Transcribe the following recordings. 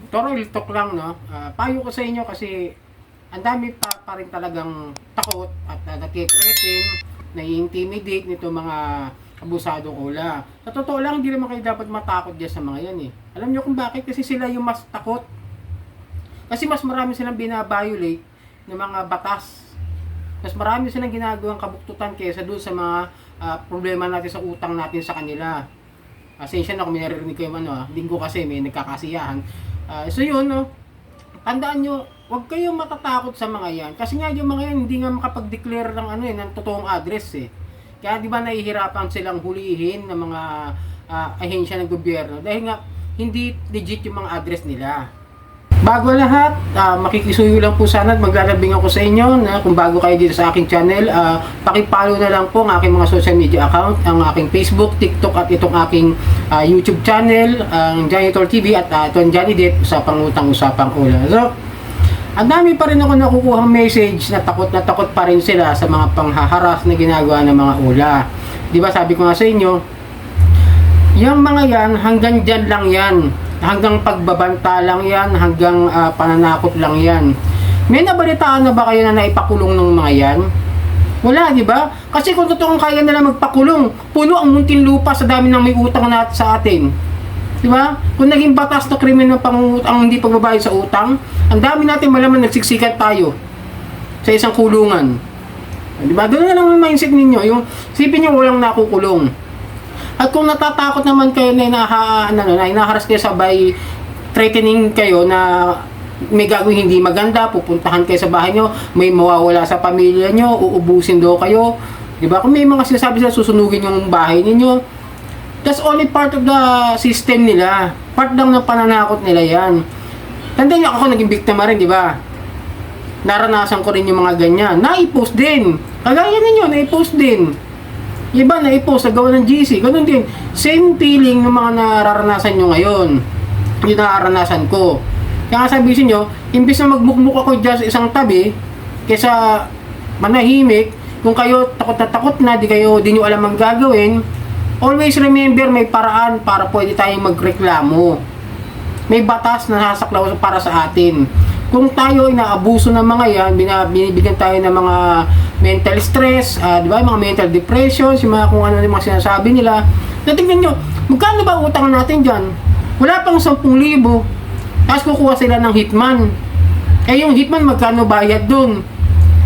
Toro talk lang, no? Payo ko sa inyo kasi ang dami pa rin talagang takot at nati-threaten, nai-intimidate nito mga abusadong ula. Sa totoo lang, hindi naman kayo dapat matakot dyan sa mga yan eh. Alam nyo kung bakit? Kasi sila yung mas takot. Kasi mas marami silang binabiolate ng mga batas. Mas marami silang ginagawang kabuktutan kaysa doon sa mga problema natin sa utang natin sa kanila. Asensya na kung may narinig kayo linggo kasi may nagkakasiyahan. So yun, no? Tandaan nyo, huwag kayong matatakot sa mga yan. Kasi nga yung mga yan, hindi nga makapag-declare ng ng totoong address eh. Kaya di ba nahihirapan silang hulihin ng mga ahensya ng gobyerno dahil nga hindi legit yung mga address nila. Bago lahat, makikisuyo lang po sana at maglalabing ako sa inyo na kung bago kayo dito sa aking channel, pakipollow na lang po ang aking mga social media account, ang aking Facebook, TikTok at itong aking YouTube channel, ang Janitor TV at ito ang Johnny Det, usapang ula. So, ang dami pa rin ako nakukuhang message na takot pa rin sila sa mga panghaharas na ginagawa ng mga ula. Di ba sabi ko nga sa inyo, yung mga yan, hanggang dyan lang yan. Hanggang pagbabanta lang yan, hanggang pananakot lang yan. May nabalitaan na ba kayo na naipakulong ng mga yan? Wala, di ba? Kasi kung totoong kaya nila magpakulong, puno ang munting lupa sa dami ng may utang na sa atin. Di ba? Kung naging batas na krimen ng ang hindi pagbabayad sa utang, ang dami natin malaman nagsiksikan tayo sa isang kulungan. Di ba? Doon na lang ang mindset ninyo. Yung sipin nyo walang nakukulong. At kung natatakot naman kayo na inaharas kayo sabay threatening kayo na may gagawin hindi maganda, pupuntahan kayo sa bahay nyo, may mawawala sa pamilya nyo, uubusin daw kayo. Diba? Kung may mga sinasabi sila, susunugin yung bahay ninyo. That's only part of the system nila. Part lang ng pananakot nila yan. Tandaan nyo, ako naging biktima rin, di ba? Naranasan ko rin yung mga ganyan. Naipost din. Kagaya ninyo, naipost din. Iba na i-post sa gawa ng GC, ganun din. Same feeling ng mga nararanasan nyo ngayon. Yung nararanasan ko. Kaya nga sabi nyo, imbis na magmukmuk ako dyan sa isang tabi, kaysa manahimik, kung kayo takot na di nyo alam ang gagawin, always remember may paraan para pwede tayong magreklamo. May batas na nasaklaw para sa atin. Kung tayo inaabuso ng mga yan, binibigyan tayo ng mga mental stress, di ba? Mga mental depressions, yung mga kung ano yung mga sinasabi nila. Natingnan nyo, magkano ba utang natin dyan? Wala pang 10,000. Tapos kukuha sila ng hitman. Eh yung hitman, magkano bayad dun?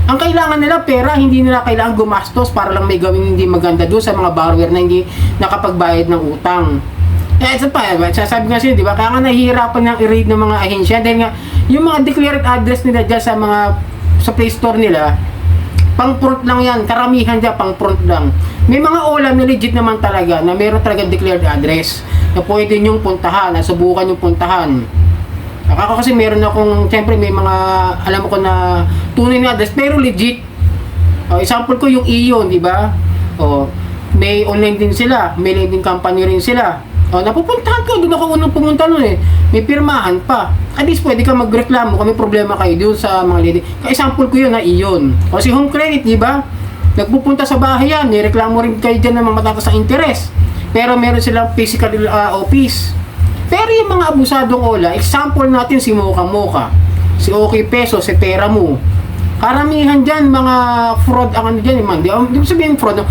Ang kailangan nila pera, hindi nila kailangan gumastos para lang may gawing hindi maganda doon sa mga borrower na hindi nakapagbayad ng utang. Eh, ito pa, sasabi nga sila, di ba? Kaya nga nahihirapan ng i-raid ng mga ahensya dahil nga, yung mga declared address nila dyan sa Play Store nila, pang-front lang yan, karamihan dyan, pang-front lang. May mga OLA na legit naman talaga, na meron talaga declared address, na pwede nyong puntahan, na subukan nyong puntahan. Ako kasi meron akong, siyempre may mga, alam ko na tunay na address, pero legit. Example ko yung Ion, di ba? May online din sila, may lending company rin sila. Napupuntahan ko, doon ako unang pumunta nun eh. May pirmahan pa. At least pwede ka magreklamo kung may problema kayo doon sa mga lending. Ka-example ko yun na Iyon. O si Home Credit, di ba? Nagpupunta sa bahay yan, nireklamo rin kayo dyan ng mga matatas na interest. Pero meron silang physical office. Pero yung mga abusadong ola, example natin si Mocha Mocha, si OK Peso, si Pera Mo. Karamihan dyan, mga fraud ang ano dyan, di ko sabihin fraud, no?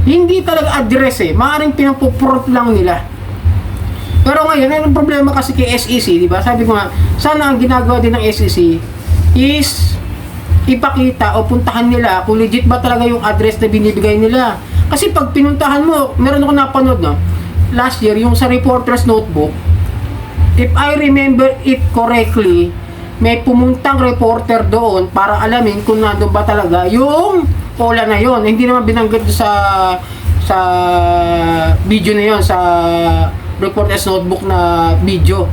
Hindi talaga address eh, maaaring pinapupurot lang nila. Pero ngayon, ang problema kasi kay SEC, di ba? Sabi ko nga, sana ang ginagawa din ng SEC is ipakita o puntahan nila kung legit ba talaga yung address na binibigay nila. Kasi pag pinuntahan mo, meron ako napanood, no? Last year, yung sa reporter's notebook, if I remember it correctly, may pumuntang reporter doon para alamin kung nandun ba talaga yung OLA na yon. Hindi naman binanggit sa video na yon, sa reporter's notebook na video.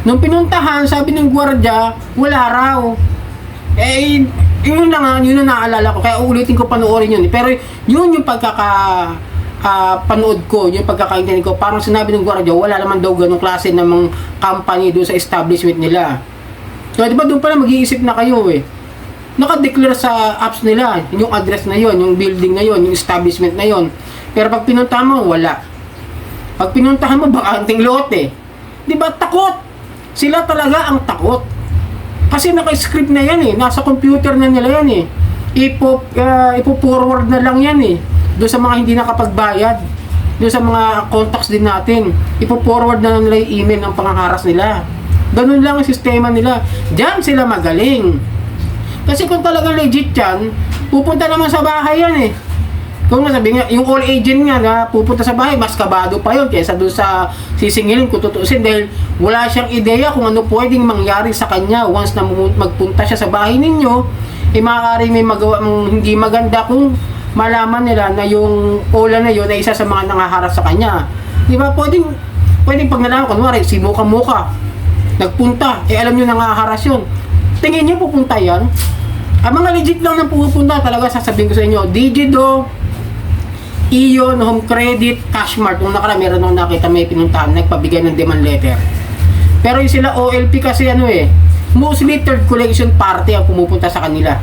Nung pinuntahan, sabi ng gwardiya, wala raw. Eh, yun na naalala ko. Kaya uulitin ko panoorin yun. Pero yun yung panood ko, yung pagkakaintindi ko. Parang sinabi ng gwardiya, wala naman daw ganong klase ng mga company doon sa establishment nila. So, di ba doon pala mag-iisip na kayo eh. Naka-declare sa apps nila, yung address na yon, yung building na yon, yung establishment na yon. Pero pag pinuntahan mo, wala. Pag pinuntahan mo, baka anting lote. Di ba? Takot! Sila talaga ang takot. Kasi naka-script na yan eh. Nasa computer na nila yan eh. Ipo-forward na lang yan eh. Doon sa mga hindi nakapagbayad. Doon sa mga contacts din natin. Ipo-forward na lang nila yung email ng panghaharas nila. Ganun lang ang sistema nila. Diyan sila magaling. Kasi kung talagang legit yan, pupunta naman sa bahay yan eh. Kung nasabi nga, yung all agent nga na pupunta sa bahay, mas kabado pa yun kaysa doon sa sisingilin kung tutuusin dahil wala siyang ideya kung ano pwedeng mangyari sa kanya once na magpunta siya sa bahay ninyo, maaari may magawa hindi maganda kung malaman nila na yung Ola na yun ay isa sa mga nangaharap sa kanya. Di ba? Pwedeng pag nalaman, kunwari, si Muka nagpunta, alam nyo nangaharas yun. Tingin nyo pupunta yan? Ang mga legit lang nang pupunta, talaga sasabihin ko sa inyo, Digido, Ion, Home Credit, Cashmart. Kung meron akong nakita may pinuntahan, nagpabigay ng demand letter. Pero yung sila OLP kasi mostly third collection party ang pumupunta sa kanila.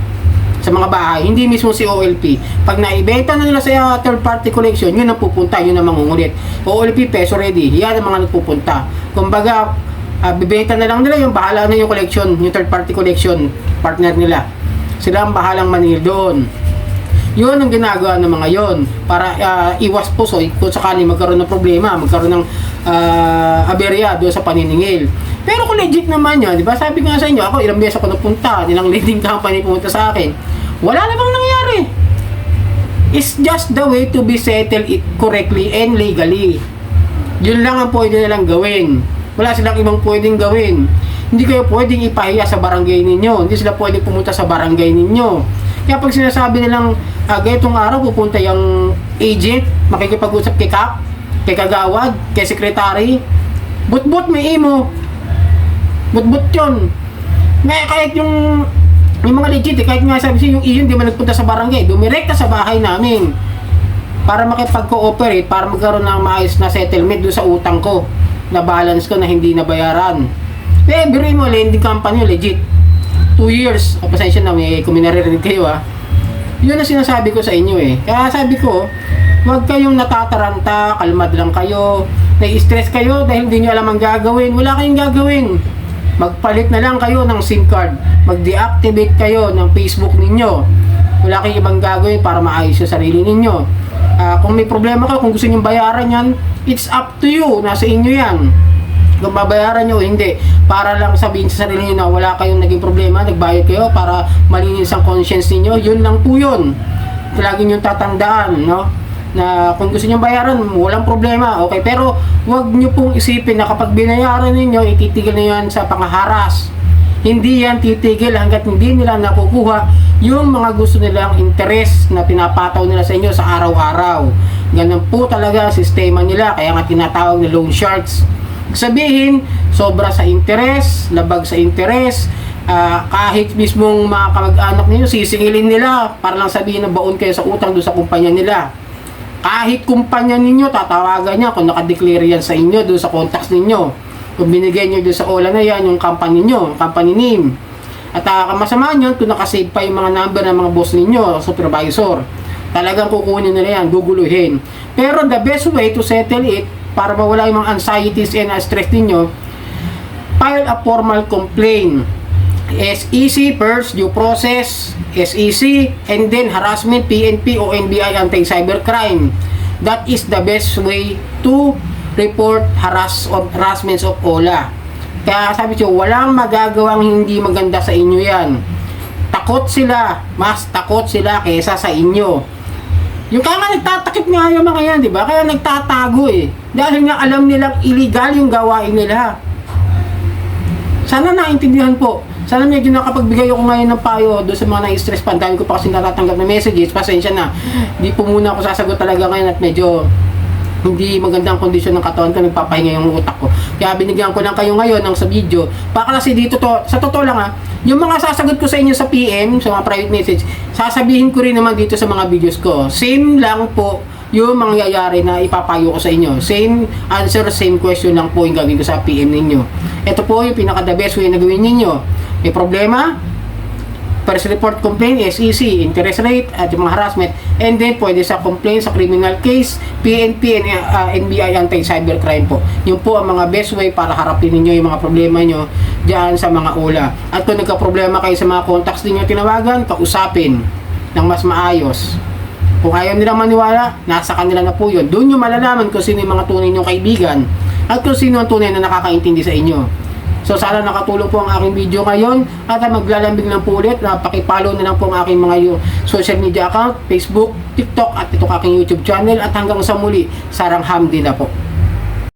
Sa mga bahay, hindi mismo si OLP. Pag naibenta na nila sa third party collection, yun ang pupunta, yun ang mangungulit. OLP, peso ready, yan ang mga nagpupunta. Kumbaga, bibenta na lang nila yung bahala na yung collection, yung third party collection partner nila. Sila ang bahalang manil doon. Yun ang ginagawa ng mga yon para iwas po so kung sakali magkaroon ng problema, magkaroon ng aberya doon sa paniningil. Pero kung legit naman yan, di ba? Sabi nga sa inyo, ako ilang beses ako napunta, nilang leading company pumunta sa akin. Wala namang nangyari. It's just the way to be settled it correctly and legally. Yun lang ang pwede nilang gawin. Wala silang ibang pwedeng gawin. Hindi kayo pwedeng ipahiya sa barangay ninyo. Hindi sila pwedeng pumunta sa barangay ninyo. Kaya pag sinasabi nilang ganitong araw pupunta yung agent, makikipag-usap kay Kap, kay Kagawad, kay Secretary, but may imo. But yun. Ngayon kahit yung mga legit, kahit nga sabi siya yung iyon di man nagpunta sa barangay, dumirekta sa bahay namin para makipag-cooperate, para magkaroon ng maayos na settlement doon sa utang ko, na balance ko na hindi nabayaran. Biruin mo, lending company, legit. 2 years, pasensya na, kung minaririnig kayo yun ang sinasabi ko sa inyo kaya sabi ko, huwag kayong natataranta, kalmad lang kayo, nai-stress kayo dahil hindi nyo alam ang gagawin. Wala kayong gagawin. Magpalit na lang kayo ng SIM card, mag-deactivate kayo ng Facebook ninyo. Wala kayong ibang gagawin para maayos yung sarili ninyo. Kung may problema kayo, kung gusto nyo bayaran yan, it's up to you, nasa inyo yan. Kung babayaran nyo o hindi, para lang sabihin sa sarili nyo na wala kayong naging problema, nagbayad kayo para malinis ang conscience ninyo, yun lang po yun. Lagi nyo tatandaan, no? Na kung gusto nyo bayaran, walang problema, okay? Pero huwag nyo pong isipin na kapag binayaran ninyo, ititigil na yan sa pangaharas. Hindi yan titigil hanggat hindi nila nakukuha yung mga gusto nilang interest na pinapataw nila sa inyo sa araw-araw. Ganun po talaga ang sistema nila, kaya nga tinatawag na loan sharks. Sabihin, sobra sa interes, labag sa interes, kahit mismong mga kamag-anak ninyo, sisingilin nila para lang sabihin na baon kayo sa utang doon sa kumpanya nila. Kahit kumpanya ninyo, tatawagan niya kung nakadeclare yan sa inyo doon sa contacts ninyo. Kung binigay nyo doon sa Ola na yan, yung company nyo, company name. At masama nyo, kung nakasave pa yung mga number ng mga boss ninyo, supervisor, talagang kukunin nila yan, guguluhin. Pero the best way to settle it, para mawala yung mga anxieties and stress ninyo, file a formal complaint. SEC first, due process, SEC, and then harassment, PNP o NBI, anti-cybercrime. That is the best way to report harassments of Ola. Kaya sabi ko, walang magagawang hindi maganda sa inyo yan. Takot sila, mas takot sila kaysa sa inyo. Yung kaya nga nagtatakip nga yung mga yan, di ba? Kaya nagtatago Dahil nga alam nilang illegal yung gawain nila. Sana naintindihan po. Sana medyo nakapagbigay ako ngayon ng payo doon sa mga na-stress pa. Dahil ko pa kasi natatanggap na messages. Pasensya na. Di po muna ako sasagot talaga ngayon at medyo hindi magandang kondisyon ng katawan ko, nagpapahinga yung utak ko. Kaya binigyan ko lang kayo ngayon ng sa video. Para kasi dito sa totoo lang yung mga sasagot ko sa inyo sa PM, sa mga private message, sasabihin ko rin naman dito sa mga videos ko. Same lang po yung mangyayari na ipapayo ko sa inyo. Same answer, same question lang po yung gagawin ko sa PM ninyo. Ito po yung pinaka the best way na gawin ninyo. May problema? First report complaint, SEC, interest rate, at yung mga harassment. And then, pwede sa complaint sa criminal case, PNP, and NBI anti-cybercrime po. Yun po ang mga best way para harapin ninyo yung mga problema nyo dyan sa mga OLA. At kung nagka-problema kayo sa mga contacts ninyo tinawagan, kausapin ng mas maayos. Kung ayaw nilang maniwala, nasa kanila na po yun. Doon nyo malalaman kung sino yung mga tunay nyong kaibigan at kung sino ang tunay na nakakaintindi sa inyo. So sana nakatulong po ang aking video ngayon at maglalambing lang po ulit na pakipollow na lang po ang aking mga social media account, Facebook, TikTok at itong aking YouTube channel at hanggang sa muli, sarang hamdi na po.